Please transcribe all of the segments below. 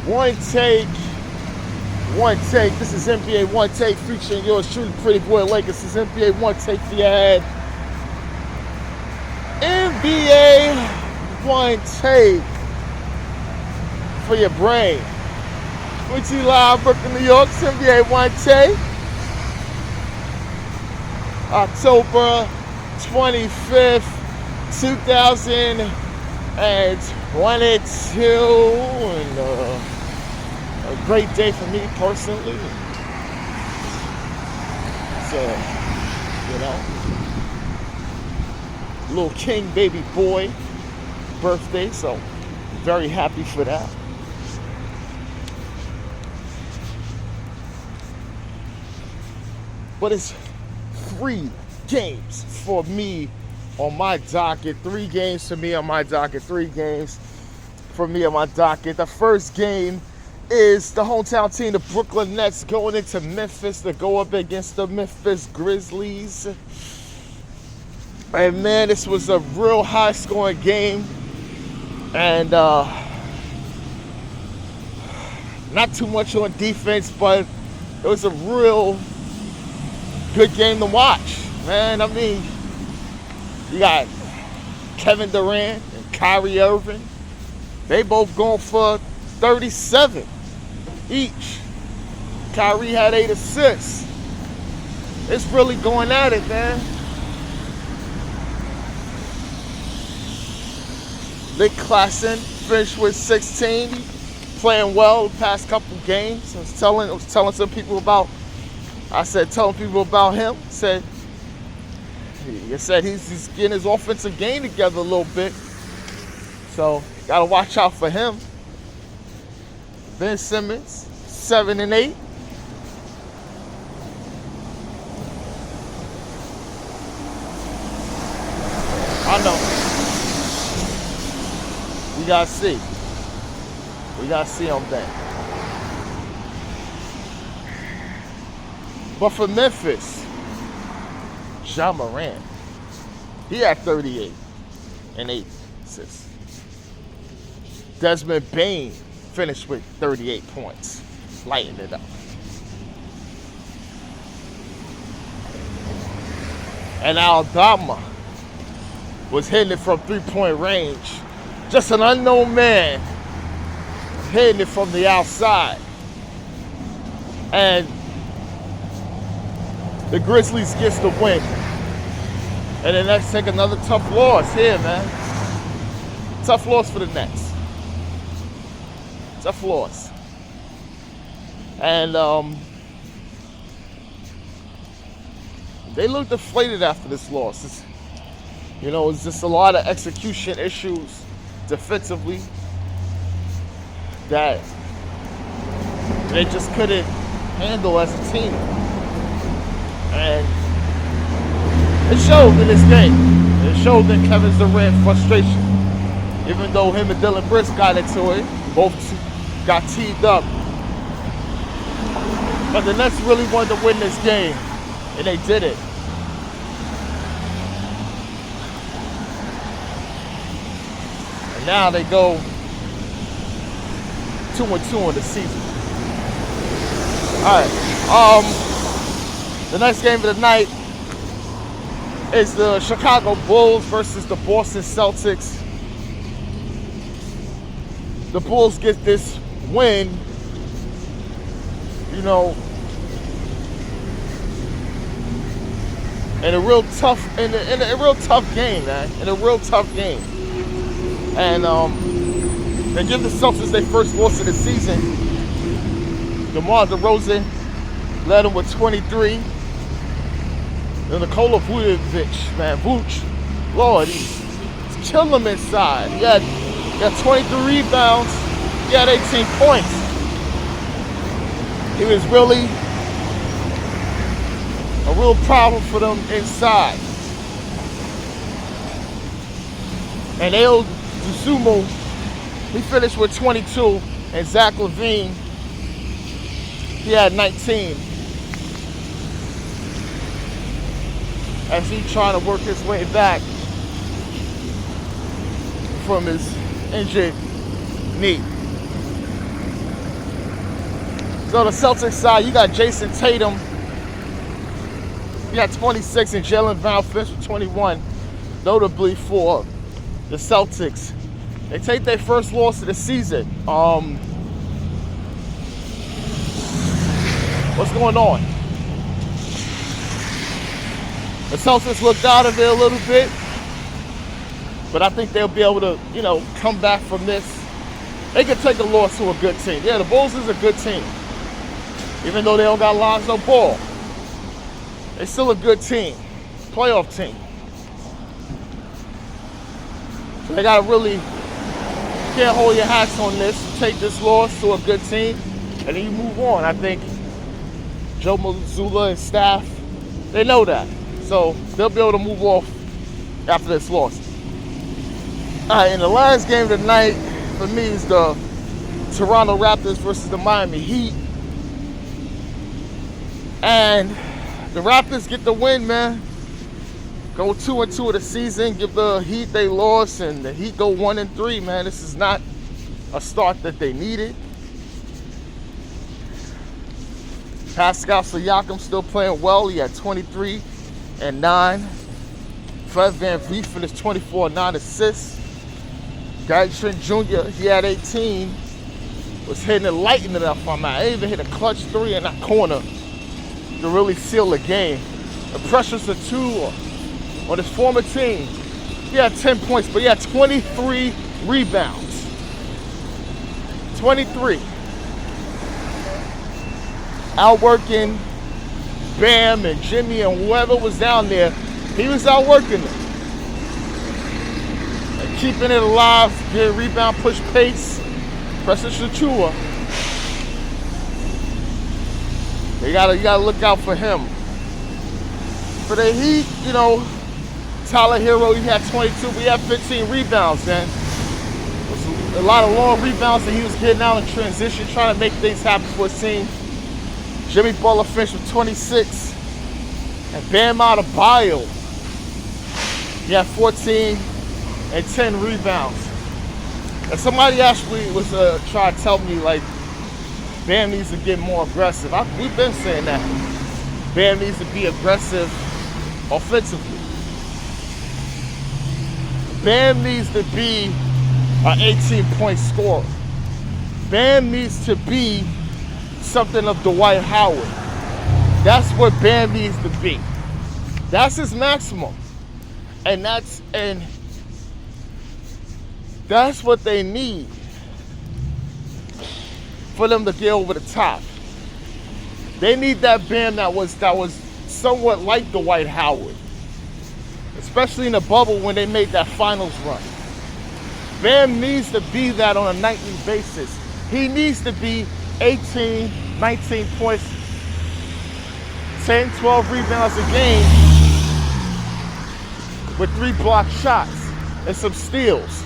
One take. One take. This is NBA One Take featuring yours truly, Pretty Boy Lakers. This is NBA One Take for your head. NBA One Take for your brain. With you live, Brooklyn, New York. It's NBA One Take. October 25th, 2022. And a great day for me personally. So, little king baby boy birthday, so very happy for that. But it's 3 games for me on my docket. 3 games for me on my docket. 3 games for me on my docket. The first game is the hometown team, the Brooklyn Nets, going into Memphis to go up against the Memphis Grizzlies. And man, this was a real high-scoring game. And not too much on defense, but it was a real good game to watch, man. I mean, you got Kevin Durant and Kyrie Irving. They both going for 37 each. Kyrie had 8 assists. It's really going at it, man. Nick Claxton finished with 16, playing well the past couple games. I was telling some people about. Telling people about him. He said he's getting his offensive game together a little bit. So gotta watch out for him. Ben Simmons, 7 and 8. I know. We gotta see. We gotta see on Ben. But for Memphis, Ja Morant, he had 38 and 8 assists. Desmond Bane finished with 38 points, lighting it up. And Aldama was hitting it from 3-point range. Just an unknown man hitting it from the outside. And the Grizzlies gets the win. And the Nets take another tough loss here, man. Tough loss for the Nets. Tough loss. And they look deflated after this loss. It's just a lot of execution issues defensively that they just couldn't handle as a team. And it showed in this game. It showed in Kevin Durant's frustration. Even though him and Dylan Brooks got into it, both got teed up. But the Nets really wanted to win this game, and they did it. And now they go 2-2 in the season. All right. The next game of the night is the Chicago Bulls versus the Boston Celtics. The Bulls get this win, in a real tough game, man. In a real tough game. And they give the Celtics their first loss of the season. DeMar DeRozan led them with 23. And Nikola Vucevic, man, Lord, he's killing them inside. He had 23 rebounds. He had 18 points. He was really a real problem for them inside. And Ayo Dosunmu, he finished with 22, and Zach LaVine, he had 19. As he trying to work his way back from his injured knee. So the Celtics side, you got Jason Tatum. You got 26 and Jalen Brown finished with 21. Notably for the Celtics. They take their first loss of the season. What's going on? The Celtics looked out of it a little bit, but I think they'll be able to, come back from this. They can take a loss to a good team. Yeah, the Bulls is a good team. Even though they don't got Lonzo Ball, they're still a good team, playoff team. So they gotta really, can't hold your hats on this, take this loss to a good team, and then you move on. I think Joe Mazzulla and staff, they know that. So they'll be able to move off after this loss. All right, and the last game of the night for me is the Toronto Raptors versus the Miami Heat. And the Raptors get the win, man. Go 2-2 of the season, give the Heat they loss, and the Heat go 1-3, man. This is not a start that they needed. Pascal Siakam still playing well. He had 23 and 9. Fred VanVleet finished 24 and 9 assists. Gary Trent Jr., he had 18. Was hitting it, lighting it up on my. He even hit a clutch 3 in that corner to really seal the game. The pressure's a 2 on his former team. He had 10 points, but he had 23 rebounds. 23. Outworking Bam and Jimmy and whoever was down there. He was outworking them. And keeping it alive, getting rebound, push pace. Precious Achua. You gotta look out for him. For the Heat, Tyler Hero, he had 22, but he had 15 rebounds, man. It was a lot of long rebounds that he was getting out in transition, trying to make things happen for his team. Jimmy Butler finished with 26. And Bam Adebayo, he had 14 and 10 rebounds. And somebody actually was trying to tell me, like, Bam needs to get more aggressive. We've been saying that. Bam needs to be aggressive offensively. Bam needs to be an 18-point scorer. Bam needs to be something of Dwight Howard. That's what Bam needs to be. That's his maximum. And that's what they need for them to get over the top. They need that Bam that was somewhat like Dwight Howard. Especially in the bubble when they made that finals run. Bam needs to be that on a nightly basis. He needs to be 18, 19 points, 10, 12 rebounds a game with 3 blocked shots and some steals.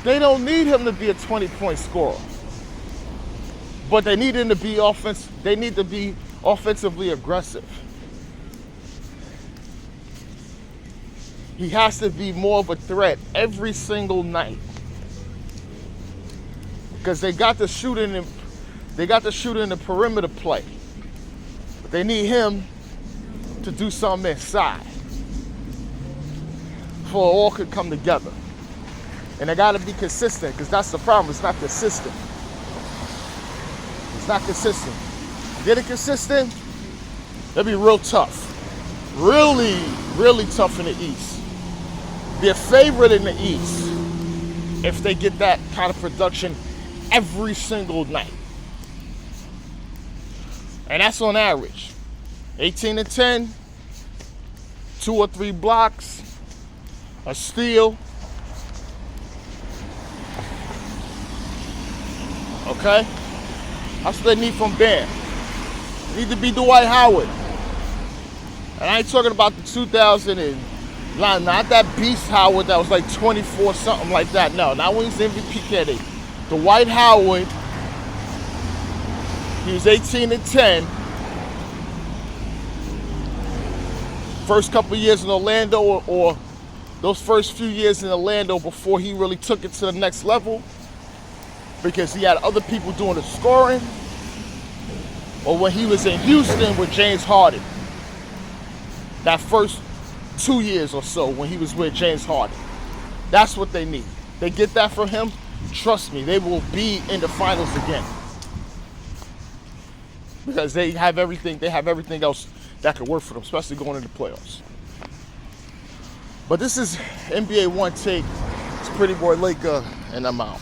They don't need him to be a 20-point scorer. But they need him to be offensively aggressive. He has to be more of a threat every single night. Because they got the shooting in the perimeter play. But they need him to do something inside. For it all could come together. And they gotta be consistent, because that's the problem. It's not consistent. It's not consistent. Get it consistent, it'll be real tough. Really, really tough in the East. Be a favorite in the East if they get that kind of production every single night. And that's on average. 18 and 10, 2 or 3 blocks, a steal. Okay? That's what they need from Bam. They need to be Dwight Howard. And I ain't talking about the 2009, not that beast Howard that was like 24 something like that. No, not when he was MVP candidate. Dwight Howard, he was 18 and 10. First couple years in Orlando, or those first few years in Orlando before he really took it to the next level. because he had other people doing the scoring, or when he was in Houston with James Harden. That first 2 years or so when he was with James Harden. That's what they need. They get that from him, trust me, they will be in the finals again. Because they have everything else that could work for them, especially going into the playoffs. But this is NBA One Take. It's Pretty Boy Laker, and I'm out.